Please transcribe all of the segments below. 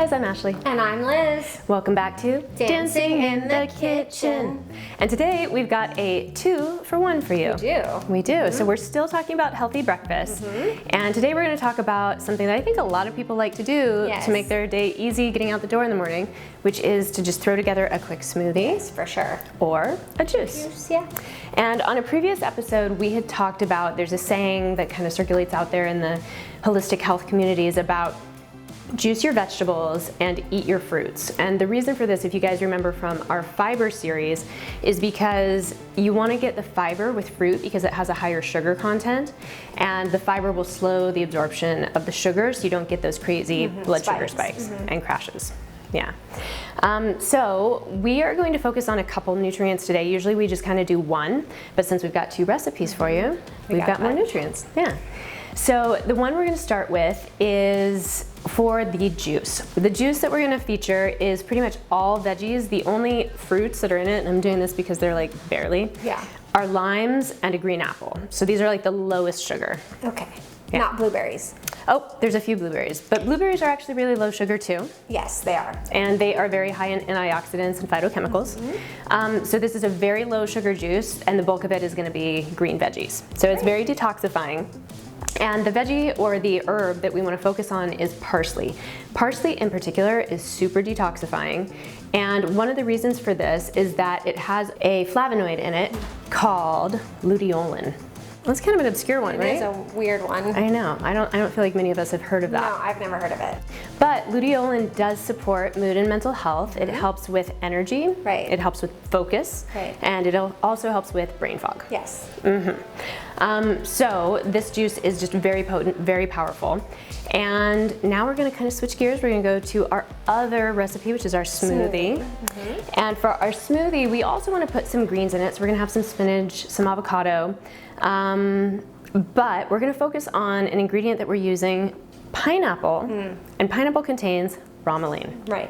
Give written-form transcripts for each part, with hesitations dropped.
guys, I'm Ashley. And I'm Liz. Welcome back to Dancing in the Kitchen. And today we've got a 2-for-1 for you. We do. So we're still talking about healthy breakfast. And today we're going to talk about something that I think a lot of people like to do to make their day easy getting out the door in the morning, which is to just throw together a quick smoothie. Yes, for sure. Or a juice. And on a previous episode, we had talked about, there's a saying that kind of circulates out there in the holistic health communities about juice your vegetables and eat your fruits. And the reason for this, if you guys remember from our fiber series, is because you want to get the fiber with fruit because it has a higher sugar content, and the fiber will slow the absorption of the sugar so you don't get those crazy blood sugar spikes and crashes. So we are going to focus on a couple nutrients today. Usually we just kind of do one, but since we've got 2 recipes for you, we've got more nutrients. So the one we're going to start with is for the juice. The juice that we're going to feature is pretty much all veggies. The only fruits that are in it, and I'm doing this because they're like barely, are limes and a green apple. So these are like the lowest sugar. Okay. Not blueberries. Oh, there's a few blueberries, but blueberries are actually really low sugar too. Yes, they are. And they are very high in antioxidants and phytochemicals. So this is a very low sugar juice, and the bulk of it is going to be green veggies. So it's very detoxifying. And the veggie or the herb that we want to focus on is parsley. Parsley in particular is super detoxifying. And one of the reasons for this is that it has a flavonoid in it called luteolin. That's kind of an obscure one, right? It is a weird one. I know. I don't feel like many of us have heard of that. No, I've never heard of it. But luteolin does support mood and mental health. It helps with energy. It helps with focus. And it also helps with brain fog. Yes. So this juice is just very potent, very powerful. And now we're going to kind of switch gears. We're going to go to our other recipe, which is our smoothie. And for our smoothie, we also want to put some greens in it. So we're going to have some spinach, some avocado. But we're going to focus on an ingredient that we're using, pineapple, and pineapple contains bromelain.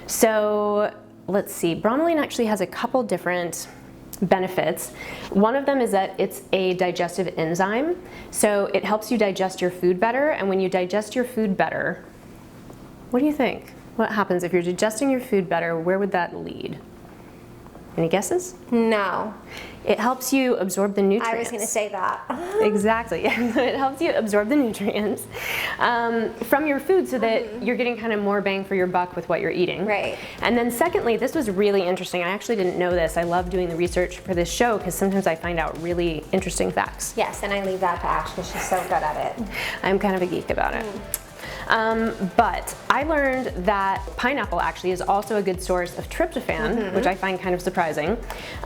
So let's see, bromelain actually has a couple different benefits. One of them is that it's a digestive enzyme, so it helps you digest your food better, and when you digest your food better, what do you think? What happens if you're digesting your food better? Where would that lead? Any guesses? No. It helps you absorb the nutrients. I was going to say that. Exactly. It helps you absorb the nutrients from your food so that you're getting kind of more bang for your buck with what you're eating. And then secondly, this was really interesting. I actually didn't know this. I love doing the research for this show because sometimes I find out really interesting facts. Yes, and I leave that to Ash because she's so good at it. I'm kind of a geek about it. But I learned that pineapple actually is also a good source of tryptophan, which I find kind of surprising.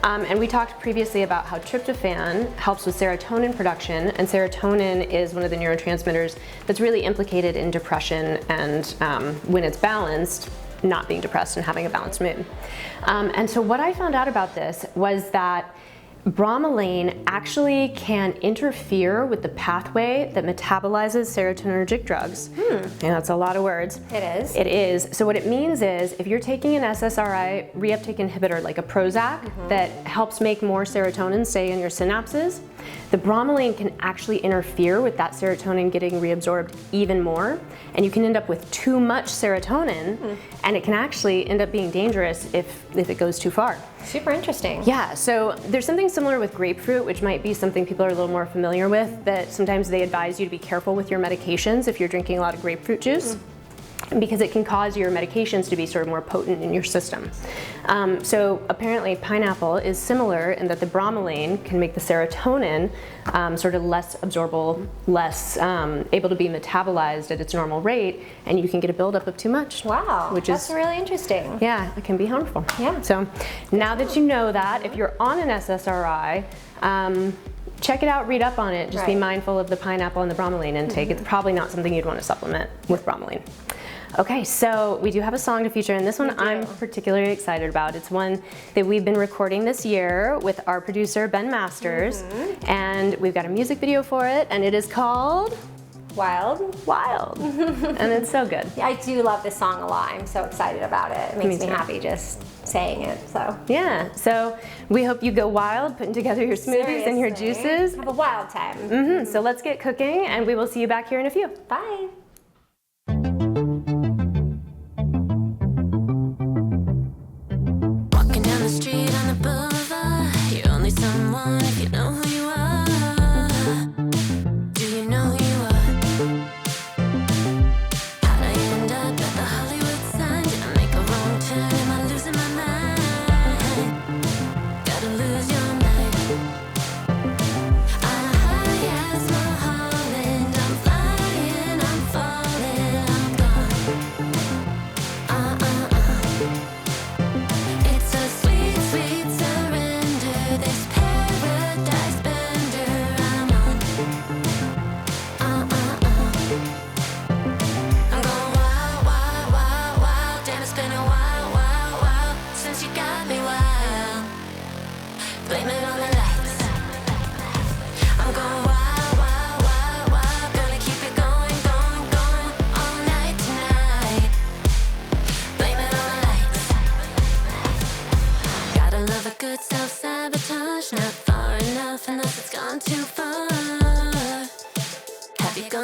And we talked previously about how tryptophan helps with serotonin production, and serotonin is one of the neurotransmitters that's really implicated in depression and when it's balanced, not being depressed and having a balanced mood. And so what I found out about this was that bromelain actually can interfere with the pathway that metabolizes serotonergic drugs. And that's a lot of words. It is. It is. So what it means is if you're taking an SSRI reuptake inhibitor like a Prozac that helps make more serotonin stay in your synapses, the bromelain can actually interfere with that serotonin getting reabsorbed even more, and you can end up with too much serotonin, and it can actually end up being dangerous if it goes too far. Super interesting. Yeah, so there's something similar with grapefruit, which might be something people are a little more familiar with, that sometimes they advise you to be careful with your medications if you're drinking a lot of grapefruit juice, because it can cause your medications to be sort of more potent in your system. So apparently pineapple is similar in that the bromelain can make the serotonin sort of less absorbable, less able to be metabolized at its normal rate, and you can get a buildup of too much. Wow, which that's is really interesting. Yeah, it can be harmful. So now that you know that, if you're on an SSRI, check it out, read up on it, just be mindful of the pineapple and the bromelain intake. It's probably not something you'd want to supplement with bromelain. Okay, so we do have a song to feature, and this one I'm particularly excited about. It's one that we've been recording this year with our producer, Ben Masters, and we've got a music video for it, and it is called Wild. And it's so good. Yeah, I do love this song a lot. I'm so excited about it. It makes me happy just saying it, so. Yeah, so we hope you go wild putting together your smoothies and your juices. Have a wild time. So let's get cooking, and we will see you back here in a few. Bye.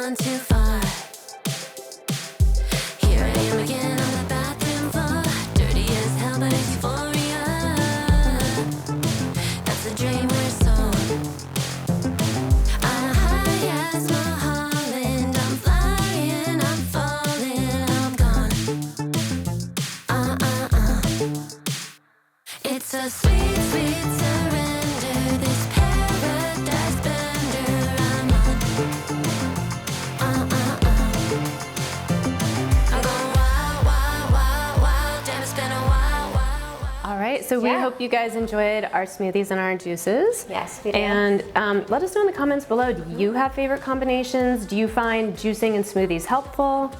gone too far. Here I am again on the bathroom floor. Dirty as hell, but it's euphoria. That's a dream we're sold. I'm high as Mulholland. I'm flying, I'm falling, I'm gone. It's a sweet, sweet surrender. This paradise bender I'm on. I'm going wild, wild, wild, wild. Damn, it's been a while, wild, wild. All right, so we Yeah. hope you guys enjoyed our smoothies and our juices. Yes, we did. And let us know in the comments below, do you have favorite combinations? Do you find juicing and smoothies helpful?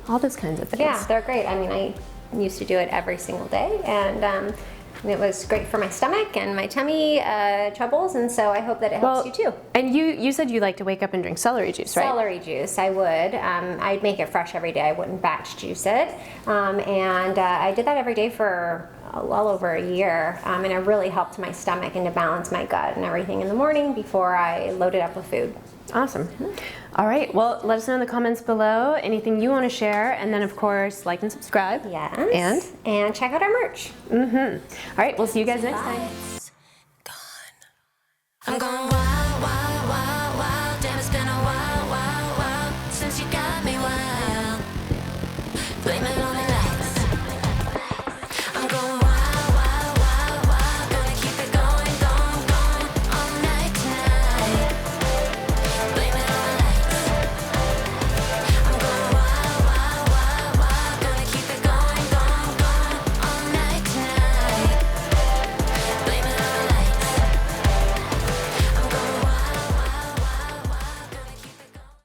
All those kinds of things. Yeah, they're great. I mean, I used to do it every single day, and it was great for my stomach and my tummy troubles, and so I hope that it helps you too. And you said you like to wake up and drink celery juice, right? Celery juice, I would. I'd make it fresh every day. I wouldn't batch juice it. And I did that every day for well over a year, and it really helped my stomach and to balance my gut and everything in the morning before I loaded up with food. Awesome. All right, well, let us know in the comments below anything you want to share, and then of course, like and subscribe. Yes. And check out our merch. All right, we'll see you guys next time. It's gone. I'm going wild.